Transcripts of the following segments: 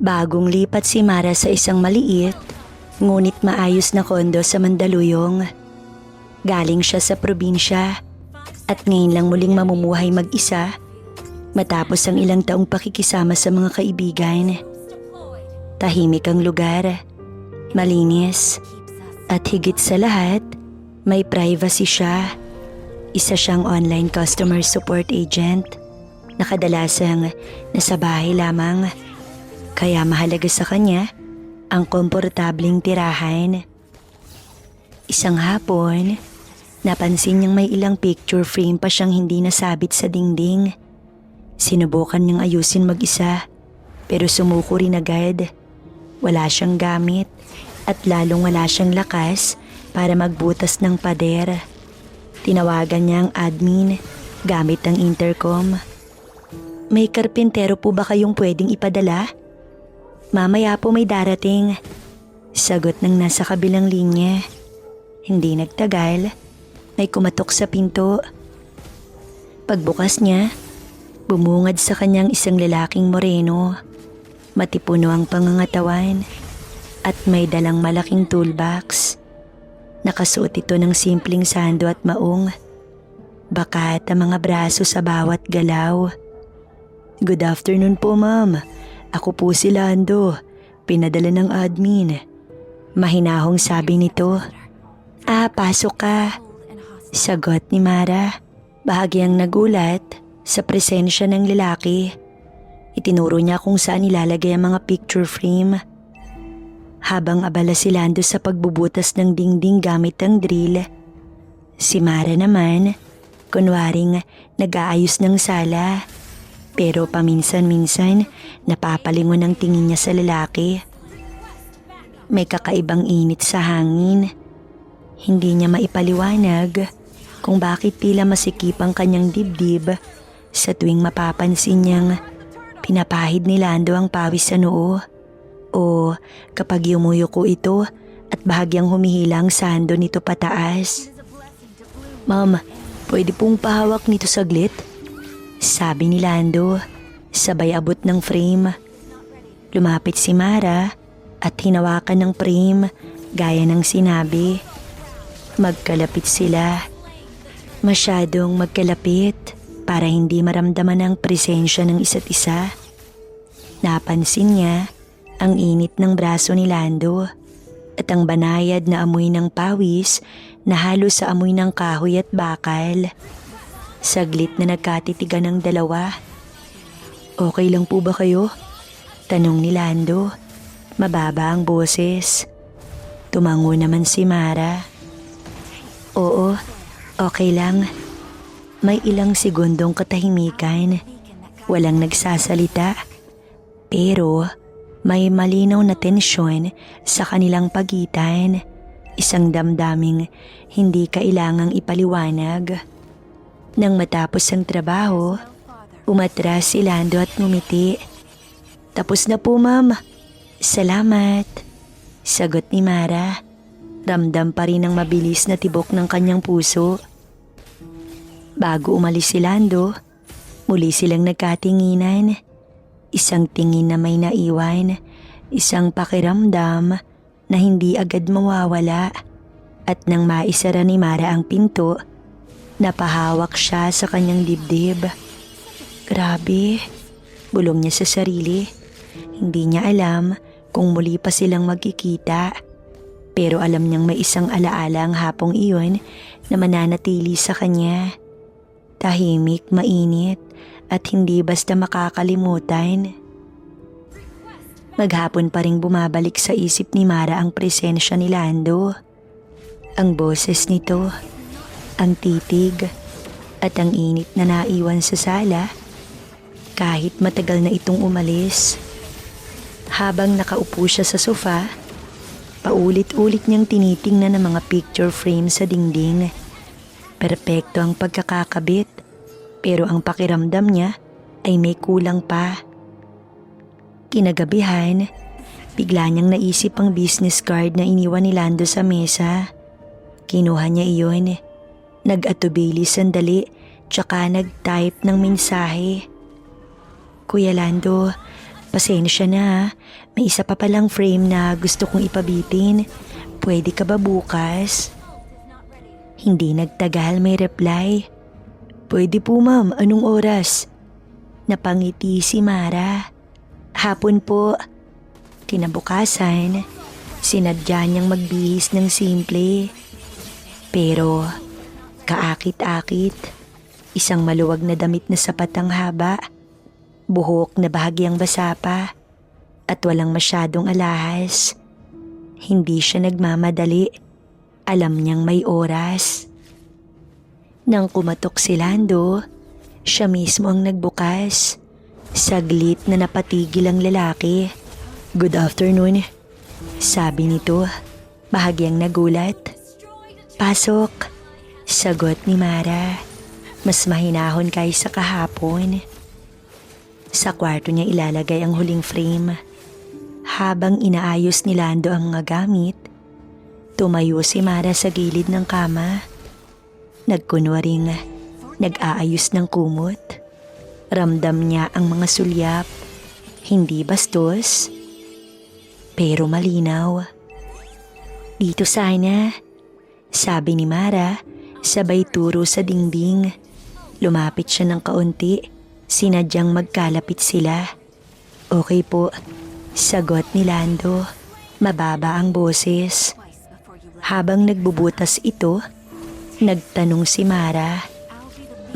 Bagong lipat si Mara sa isang maliit, ngunit maayos na kondo sa Mandaluyong. Galing siya sa probinsya at ngayon lang muling mamumuhay mag-isa matapos ang ilang taong pakikisama sa mga kaibigan. Tahimik ang lugar, malinis, at higit sa lahat, may privacy siya. Isa siyang online customer support agent na kadalasang nasa bahay lamang. Kaya mahalaga sa kanya ang komportableng tirahan. Isang hapon, napansin niyang may ilang picture frame pa siyang hindi nasabit sa dingding. Sinubukan niyang ayusin mag-isa pero sumuko rin agad. Wala siyang gamit at lalong wala siyang lakas para magbutas ng pader. Tinawagan niya ang admin gamit ang intercom. "May karpintero po ba kayong pwedeng ipadala? Mamaya po may darating," sagot ng nasa kabilang linya. Hindi nagtagal, may kumatok sa pinto. Pagbukas niya, bumungad sa kanyang isang lalaking moreno. Matipuno ang pangangatawan at may dalang malaking toolbox. Nakasuot ito ng simpleng sando at maong. Bakat ang mga braso sa bawat galaw. "Good afternoon po, ma'am. Ako po si Lando, pinadala ng admin." Mahinahong sabi nito. Pasok ka," sagot ni Mara. Bahagyang nagulat sa presensya ng lalaki. Itinuro niya kung saan ilalagay ang mga picture frame. Habang abala si Lando sa pagbubutas ng dingding gamit ang drill, si Mara naman, kunwaring nag-aayos ng sala. Pero paminsan-minsan napapalingon ang tingin niya sa lalaki. May kakaibang init sa hangin. Hindi niya maipaliwanag kung bakit tila masikip ang kanyang dibdib sa tuwing mapapansin niyang pinapahid ni Lando ang pawis sa noo o kapag yumuyuko ito at bahagyang humihila ang sando nito pataas. "Ma'am, pwede pong pahawak nito saglit?" sabi ni Lando, sabay abot ng frame. Lumapit si Mara at hinawakan ng frame gaya ng sinabi. Magkalapit sila. Masyadong magkalapit para hindi maramdaman ang presensya ng isa't isa. Napansin niya ang init ng braso ni Lando at ang banayad na amoy ng pawis na halos sa amoy ng kahoy at bakal. Saglit na nagkatitigan ng dalawa. "Okay lang po ba kayo?" tanong ni Lando. Mababa ang boses. Tumango naman si Mara. "Oo, okay lang." May ilang segundong katahimikan. Walang nagsasalita. Pero may malinaw na tensyon sa kanilang pagitan. Isang damdaming hindi kailangang ipaliwanag. Nang matapos ang trabaho, umatras si Lando at ngumiti. "Tapos na po, ma'am." "Salamat," sagot ni Mara. Ramdam pa rin ang mabilis na tibok ng kanyang puso. Bago umalis si Lando, muli silang nagkatinginan. Isang tingin na may naiwan, isang pakiramdam na hindi agad mawawala. At nang maisara ni Mara ang pinto, napahawak siya sa kanyang dibdib. Grabe, bulong niya sa sarili. Hindi niya alam kung muli pa silang magkikita. Pero alam niyang may isang alaala ang hapong iyon na mananatili sa kanya. Tahimik, mainit, at hindi basta makakalimutan. Maghapon pa ring bumabalik sa isip ni Mara ang presensya ni Lando. Ang boses nito, ang titig, at ang init na naiwan sa sala kahit matagal na itong umalis. Habang nakaupo siya sa sofa, paulit-ulit niyang tinitingnan ang mga picture frame sa dingding. Perpekto ang pagkakakabit, pero ang pakiramdam niya ay may kulang pa. Kinagabihan, bigla niyang naisip ang business card na iniwan ni Lando sa mesa. Kinuha niya iyon, nag-atubili sandali, tsaka nag-type ng mensahe. "Kuya Lando, Pasensya na ha. May isa pa palang frame na gusto kong ipabitin. Pwede ka ba bukas? Hindi nagtagal may reply. Pwede po ma'am, anong oras? Napangiti si Mara. Hapon po. Kinabukasan, sinadya niyang magbihis ng simple. Pero kaakit-akit, isang maluwag na damit na sapat ang haba, buhok na bahagyang basa pa, at walang masyadong alahas. Hindi siya nagmamadali. Alam niyang may oras. Nang kumatok si Lando, siya mismo ang nagbukas. Saglit na napatigil ang lalaki. Good afternoon, sabi nito, bahagyang nagulat. Pasok, sagot ni Mara. Mas mahinahon kaysa kahapon. Sa kwarto niya ilalagay ang huling frame. Habang inaayos ni Lando ang mga gamit, tumayo si Mara sa gilid ng kama. Nagkunwaring nag-aayos ng kumot. Ramdam niya ang mga sulyap, hindi bastos, pero malinaw. Dito sana, sabi ni Mara, sabay turo sa dingding. Lumapit siya ng kaunti, sinadyang magkalapit sila. Okay po, sagot ni Lando, mababa ang boses. Habang nagbubutas ito, nagtanong si Mara,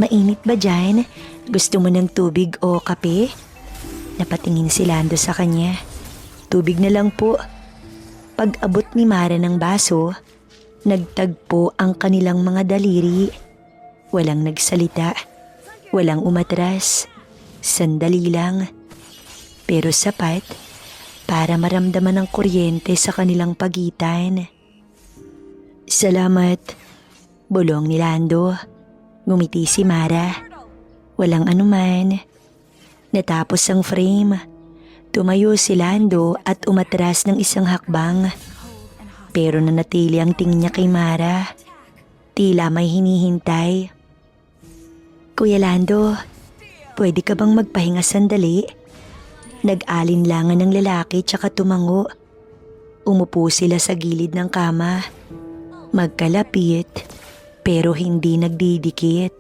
mainit ba dyan? Gusto mo ng tubig o kape? Napatingin si Lando sa kanya. Tubig na lang po. Pag-abot ni Mara ng baso, nagtagpo ang kanilang mga daliri. Walang nagsalita, walang umatras, sandali lang. Pero sapat para maramdaman ang kuryente sa kanilang pagitan. Salamat, bulong ni Lando. Ngumiti si Mara. Walang anuman. Natapos ang frame. Tumayo si Lando at umatras ng isang hakbang. Pero nanatili ang tingin niya kay Mara. Tila may hinihintay. Kuya Lando, pwede ka bang magpahinga sandali? Nag-alinlangan ng lalaki tsaka tumango. Umupo sila sa gilid ng kama. Magkalapit, pero hindi nagdidikit.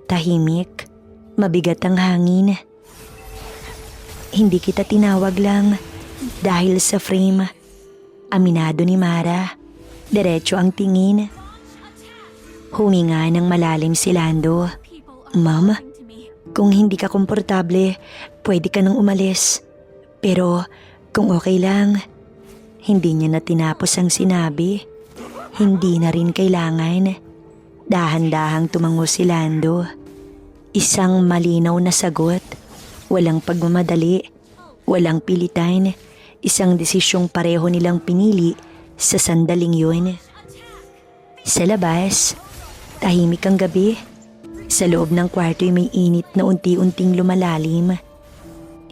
Tahimik, mabigat ang hangin. Hindi kita tinawag lang dahil sa frame. Aminado ni Mara. Diretso ang tingin. Huminga ng malalim si Lando. Ma'am, kung hindi ka komportable, pwede ka nang umalis. Pero kung okay lang, hindi niya na tinapos ang sinabi. Hindi na rin kailangan. Dahan-dahang tumango si Lando. Isang malinaw na sagot. Walang pagmamadali, walang pilitan, isang desisyong pareho nilang pinili sa sandaling yun. Sa labas, tahimik ang gabi. Sa loob ng kwarto'y may init na unti-unting lumalalim.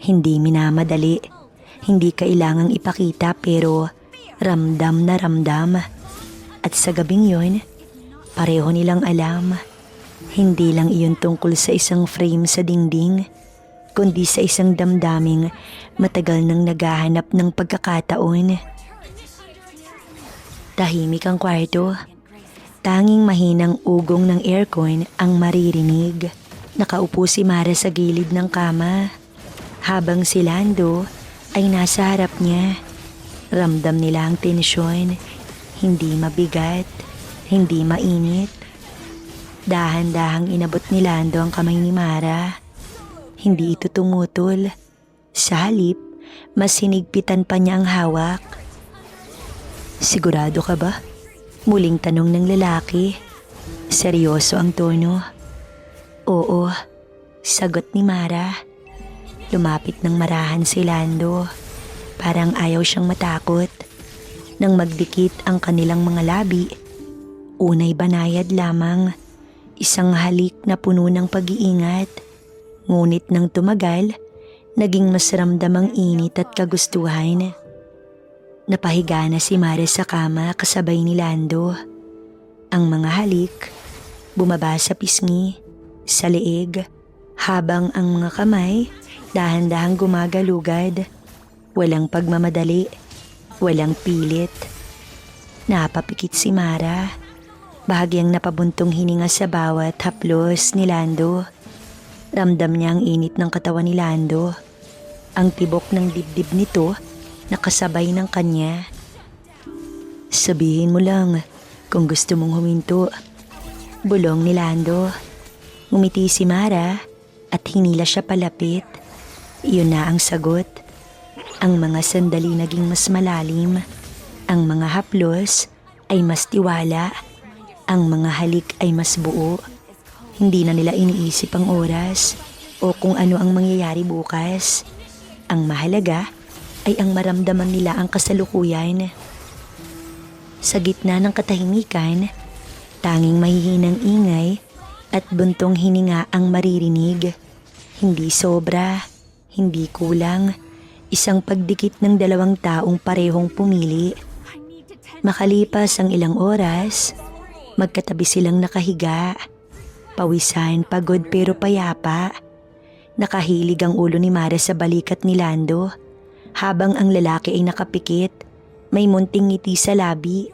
Hindi minamadali, hindi kailangang ipakita pero ramdam na ramdam. At sa gabing yun, pareho nilang alam, hindi lang iyon tungkol sa isang frame sa dingding, kundi sa isang damdaming matagal nang naghahanap ng pagkakataon. Tahimik ang kwarto. Tanging mahinang ugong ng aircon ang maririnig. Nakaupo si Mara sa gilid ng kama, habang si Lando ay nasa harap niya. Ramdam nila ang tensyon, hindi mabigat, hindi mainit. Dahan-dahang inabot ni Lando ang kamay ni Mara. Hindi ito tumutol. Sa halip, mas hinigpitan pa niya ang hawak. Sigurado ka ba? Muling tanong ng lalaki. Seryoso ang tono. Oo, sagot ni Mara. Lumapit ng marahan si Lando. Parang ayaw siyang matakot. Nang magdikit ang kanilang mga labi, unay banayad lamang. Isang halik na puno ng pag-iingat. Ngunit nang tumagal, naging mas ramdam ang init at kagustuhan. Napahiga na si Mara sa kama kasabay ni Lando. Ang mga halik, bumaba sa pisngi, sa leeg, habang ang mga kamay Dahan-dahang gumagalugad. Walang pagmamadali. Walang pilit. Napapikit si Mara. Bahagyang napabuntong hininga sa bawat haplos ni Lando. Ramdam niya ang init ng katawan ni Lando. Ang tibok ng dibdib nito nakasabay ng kanya. Sabihin mo lang kung gusto mong huminto. Bulong ni Lando. Ngumiti si Mara at hinila siya palapit. Iyon na ang sagot. Ang mga sandali naging mas malalim. Ang mga haplos ay mas tiwala. Ang mga halik ay mas buo. Hindi na nila iniisip ang oras o kung ano ang mangyayari bukas. Ang mahalaga ay ang maramdaman nila ang kasalukuyan. Sa gitna ng katahimikan, tanging mahihinang ingay at buntong hininga ang maririnig. Hindi sobra, hindi kulang. Isang pagdikit ng dalawang taong parehong pumili. Makalipas ang ilang oras, magkatabi silang nakahiga. Pawisan, pagod pero payapa. Nakahilig ang ulo ni Mara sa balikat ni Lando. Habang ang lalaki ay nakapikit, may munting ngiti sa labi.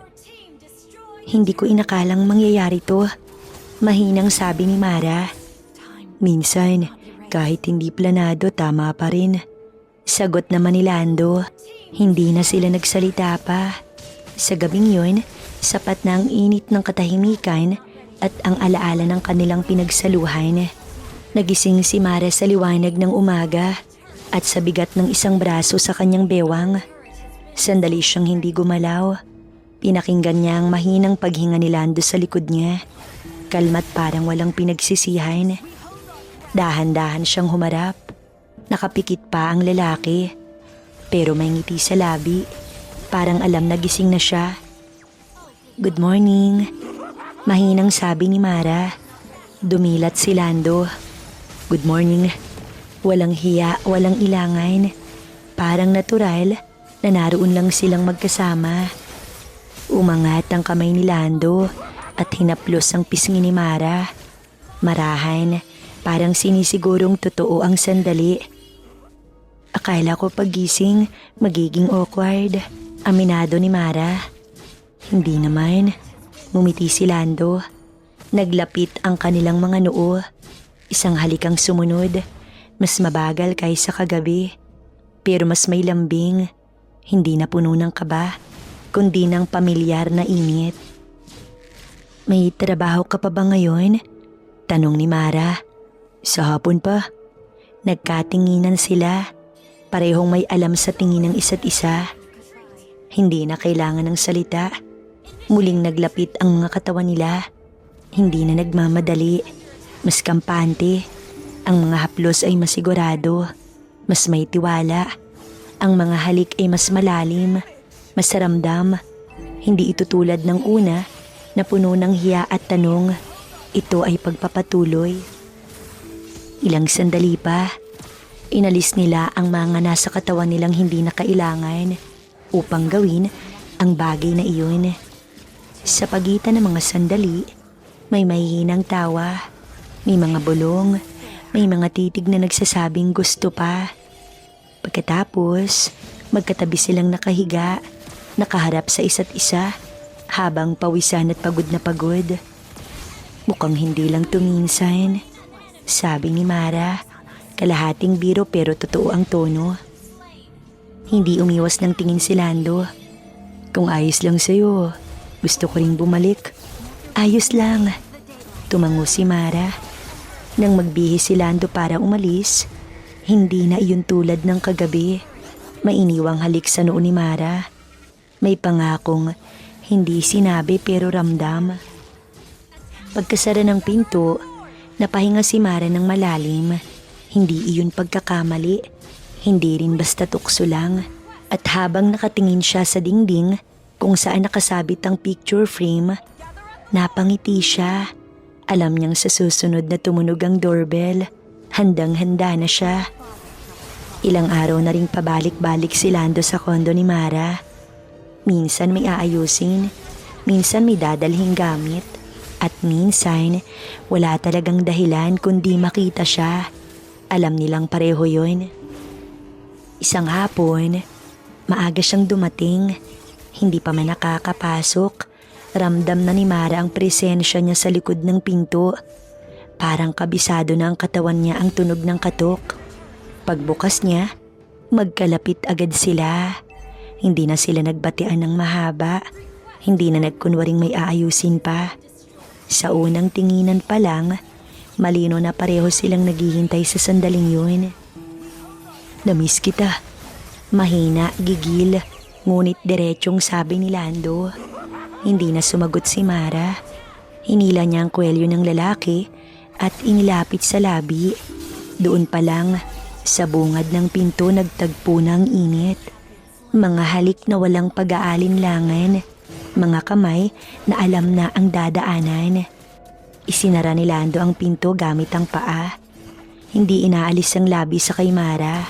Hindi ko inakalang mangyayari to. Mahinang sabi ni Mara. Minsan, kahit hindi planado, tama pa rin. Sagot naman ni Lando. Hindi na sila nagsalita pa. Sa gabing yun, sapat na ang init ng katahimikan at ang alaala ng kanilang pinagsaluhan. Nagising si Mara sa liwanag ng umaga at sa bigat ng isang braso sa kanyang bewang. Sandali siyang hindi gumalaw. Pinakinggan niya ang mahinang paghinga ni Lando sa likod niya. Kalma't parang walang pinagsisihan. Dahan-dahan siyang humarap. Nakapikit pa ang lalaki. Pero may ngiti sa labi. Parang alam na gising na siya. Good morning. Mahinang sabi ni Mara. Dumilat si Lando. Good morning. Walang hiya, walang ilangan. Parang natural na naroon lang silang magkasama. Umangat ang kamay ni Lando at hinaplos ang pisngi ni Mara. Marahan, parang sinisigurong totoo ang sandali. Akala ko pagising magiging awkward. Aminado ni Mara. Hindi naman. Ngumiti si Lando. Naglapit ang kanilang mga noo. Isang halikang sumunod. Mas mabagal kaysa kagabi. Pero mas may lambing. Hindi na puno ng kaba, kundi ng pamilyar na init. May trabaho ka pa ba ngayon? Tanong ni Mara. Sa hapon pa. Nagkatinginan sila. Parehong may alam sa tingin ng isa't isa. Hindi na kailangan ng salita. Muling naglapit ang mga katawan nila. Hindi na nagmamadali. Mas kampante. Ang mga haplos ay masigurado. Mas may tiwala. Ang mga halik ay mas malalim. Mas ramdam. Hindi ito tulad ng una na puno ng hiya at tanong. Ito ay pagpapatuloy. Ilang sandali pa. Inalis nila ang mga nasa katawan nilang hindi na kailangan upang gawin ang bagay na iyon. Sa pagitan ng mga sandali, may mahihinang tawa, may mga bulong, may mga titig na nagsasabing gusto pa. Pagkatapos, magkatabi silang nakahiga, nakaharap sa isa't isa habang pawisan at pagod na pagod. Mukhang hindi lang tuminsan, sabi ni Mara. Kalahating biro pero totoo ang tono. Hindi umiwas ng tingin si Lando. Kung ayos lang sa'yo, gusto ko ring bumalik. Ayos lang. Tumango si Mara. Nang magbihis si Lando para umalis, hindi na iyon tulad ng kagabi. Mainiwang halik sa noo ni Mara. May pangakong hindi sinabi pero ramdam. Pagkasara ng pinto, napahinga si Mara ng malalim. Hindi iyon pagkakamali, hindi rin basta tukso lang. At habang nakatingin siya sa dingding kung saan nakasabit ang picture frame, napangiti siya. Alam niyang sa susunod na tumunog ang doorbell, handang-handa na siya. Ilang araw na ring pabalik-balik si Lando sa kondo ni Mara. Minsan may aayusin, minsan may dadalhing gamit, at minsan wala talagang dahilan kundi makita siya. Alam nilang pareho yun. Isang hapon, maaga siyang dumating. Hindi pa man nakakapasok. Ramdam na ni Mara ang presensya niya sa likod ng pinto. Parang kabisado na ang katawan niya ang tunog ng katok. Pagbukas niya, magkalapit agad sila. Hindi na sila nagbatian ng mahaba. Hindi na nagkunwaring may aayusin pa. Sa unang tinginan pa lang, malino na pareho silang naghihintay sa sandaling yun. "Namiss kita." Mahina, gigil, ngunit diretsong sabi ni Lando. Hindi na sumagot si Mara. Hinila niya ang kwelyo ng lalaki at inilapit sa labi. Doon pa lang, sa bungad ng pinto nagtagpo na ang init. Mga halik na walang pag-aalinlangan. Mga kamay na alam na ang dadaanan. Isinara ni Lando ang pinto gamit ang paa. Hindi inaalis ang labi sa kay Mara.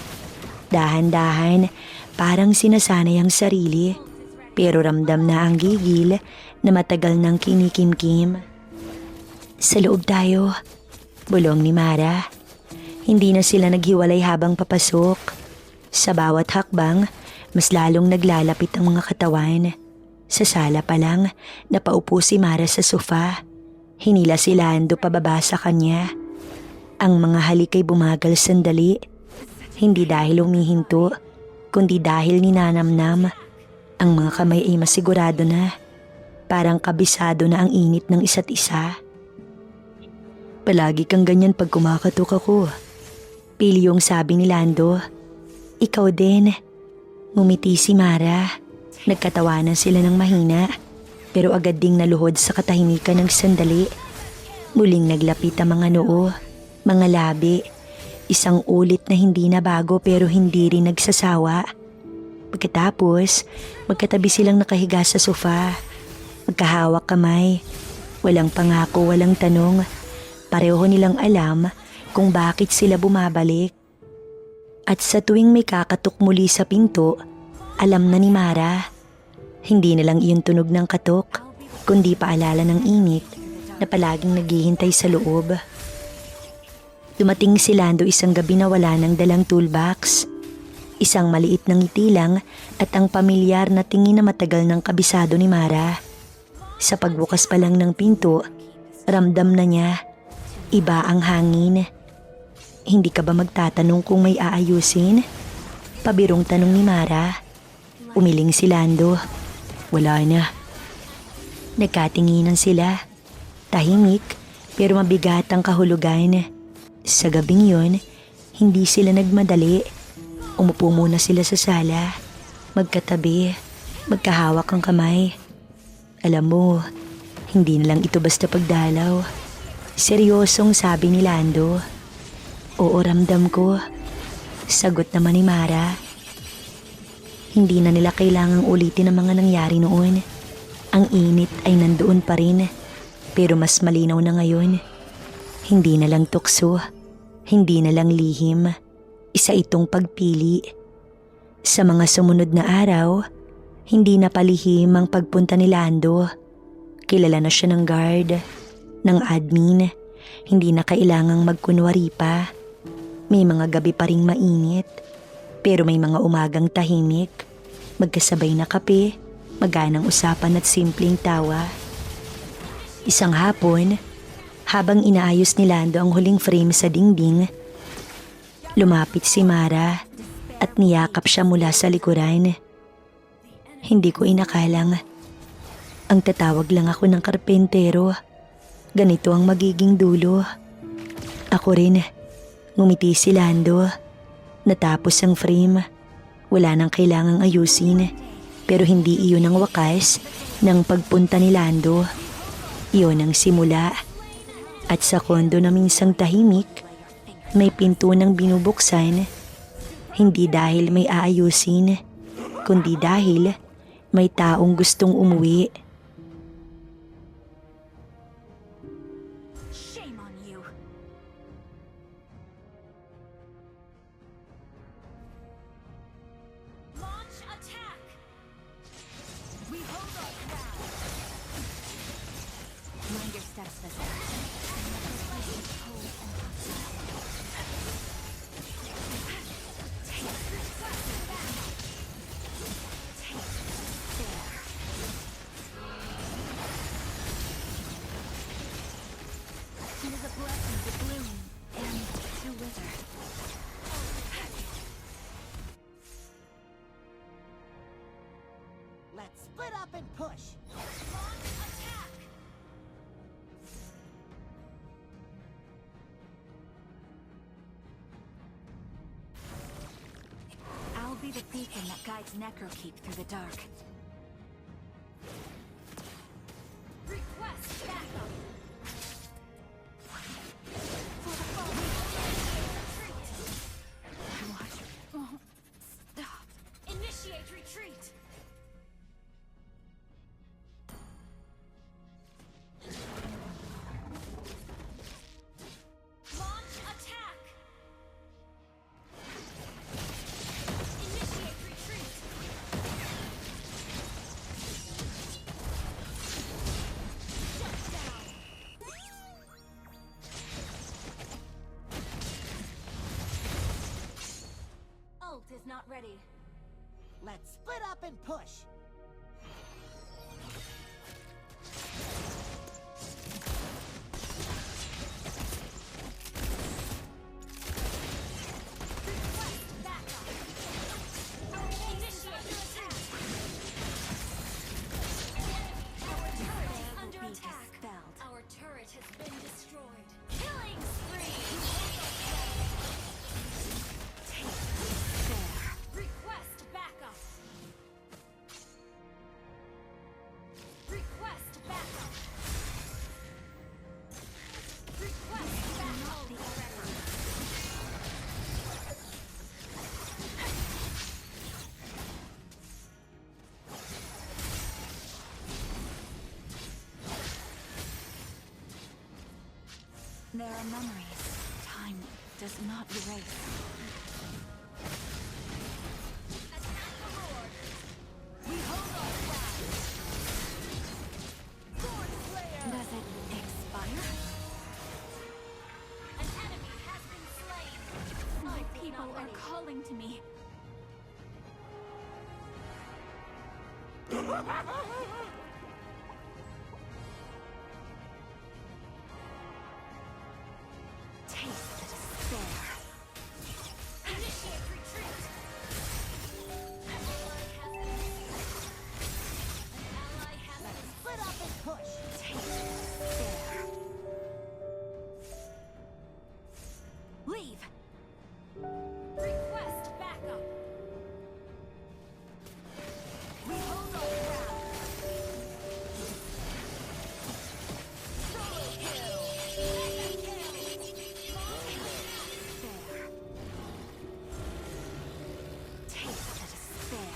Dahan-dahan, parang sinasanay ang sarili. Pero ramdam na ang gigil na matagal nang kinikimkim. "Sa loob tayo," bulong ni Mara. Hindi na sila naghiwalay habang papasok. Sa bawat hakbang, mas lalong naglalapit ang mga katawan. Sa sala pa lang, napaupo si Mara sa sofa. Hinila si Lando pababa sa kanya. Ang mga halik ay bumagal sandali. Hindi dahil humihinto, kundi dahil ninanamnam. Ang mga kamay ay masigurado na. Parang kabisado na ang init ng isa't isa. "Palagi kang ganyan pag kumakatok ako," pilyong sabi ni Lando. "Ikaw din." Ngumiti si Mara. Nagkatawanan sila ng mahina, pero agad ding naluhod sa katahimikan ng sandali. Muling naglapit ang mga noo, mga labi. Isang ulit na hindi na bago pero hindi rin nagsasawa. Pagkatapos, magkatabi silang nakahiga sa sofa. Magkahawak kamay. Walang pangako, walang tanong. Pareho nilang alam kung bakit sila bumabalik. At sa tuwing may kakatok muli sa pinto, alam na ni Mara. Hindi na lang iyon tunog ng katok, kundi paalala ng init na palaging naghihintay sa loob. Dumating si Lando isang gabi na wala ng dalang toolbox. Isang maliit na ngiti lang at ang pamilyar na tingin na matagal ng kabisado ni Mara. Sa pagbukas pa lang ng pinto, ramdam na niya, iba ang hangin. "Hindi ka ba magtatanong kung may aayusin?" Pabirong tanong ni Mara. Umiling si Lando. "Wala na." Nagkatinginan sila. Tahimik pero mabigat ang kahulugan. Sa gabing yon, hindi sila nagmadali. Umupo muna sila sa sala. Magkatabi, magkahawak ang kamay. "Alam mo, hindi na lang ito basta pagdalaw." Seryosong sabi ni Lando. "Oo, ramdam ko." Sagot naman ni Mara. Hindi na nila kailangang ulitin ang mga nangyari noon. Ang init ay nandoon pa rin, pero mas malinaw na ngayon. Hindi na lang tukso, hindi na lang lihim. Isa itong pagpili. Sa mga sumunod na araw, hindi na palihim ang pagpunta ni Lando. Kilala na siya ng guard, ng admin. Hindi na kailangang magkunwari pa. May mga gabi pa ring mainit, pero may mga umagang tahimik. Magkasabay na kape, maganang usapan at simpleng tawa. Isang hapon, habang inaayos ni Lando ang huling frame sa dingding, lumapit si Mara at niyakap siya mula sa likuran. Hindi ko inakalang. Ang tatawag lang ako ng karpentero. Ganito ang magiging dulo. Ako rin. Ngumiti si Lando. Natapos ang frame. Wala nang kailangang ayusin. Pero hindi iyon ang wakas ng pagpunta ni Lando. Iyon ang simula. At sa kondo na minsang tahimik, may pinto ng binubuksan, hindi dahil may aayusin, kundi dahil may taong gustong umuwi. Shame on you. Launch attack. We hold our ground. Mind your steps, Vista. split up and push. Launch attack! I'll be the beacon that guides Necrokeep through the dark. Request backup! For the fallen, retreat! What? Oh, stop! Initiate retreat! Launch attack! Initiate retreat! Shut down! Ult is not ready. Let's split up and push. Request backup! Initiate attack! Our turret is under attack. Our turret has been destroyed. Killing spree! There. Request backup! Request backup! Request backup! There are memories time does not erase. Attack the Lord! We hold our ground! Sword Slayer! Does it expire? An enemy has been slain! My people are calling to me. Taste the despair. Initiate retreat. An ally has been Split up and push. Taste the despair. Leave. Request backup. We hold our ground. Solo kill. Mega kill. Despair. Taste the despair.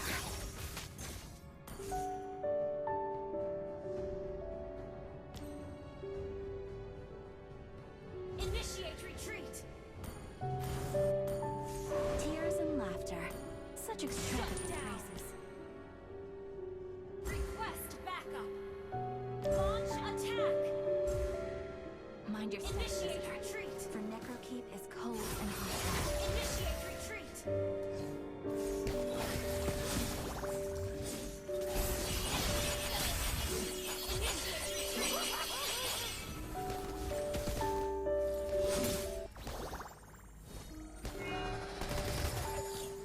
Initiate retreat. Tears and laughter. Such extravagant phrases. Request backup. Launch attack. Mind your step, Initiate visitor. retreat. For Necrokeep is cold and hostile. Initiate retreat.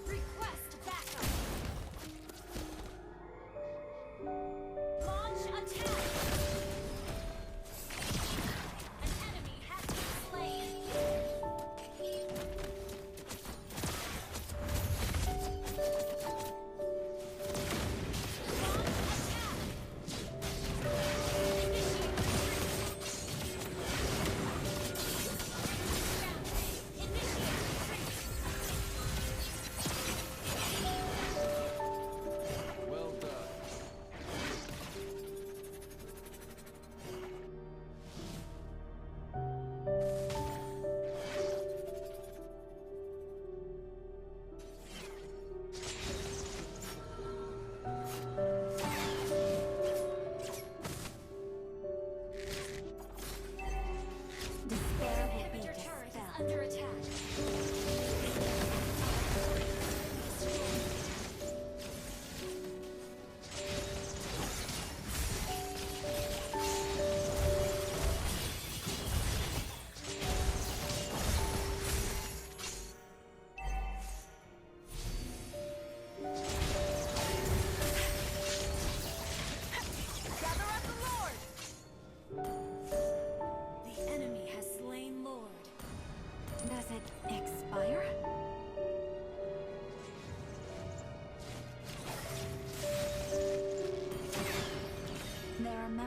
Request backup.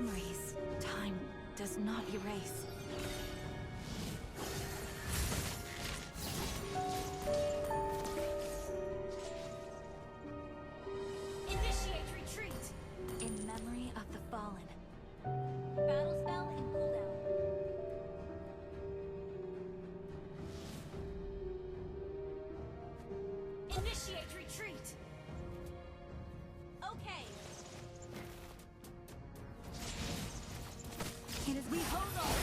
memories time does not erase. Initiate retreat! In memory of the fallen. Battle spell in cooldown. Initiate retreat! Okay. It is we hold on.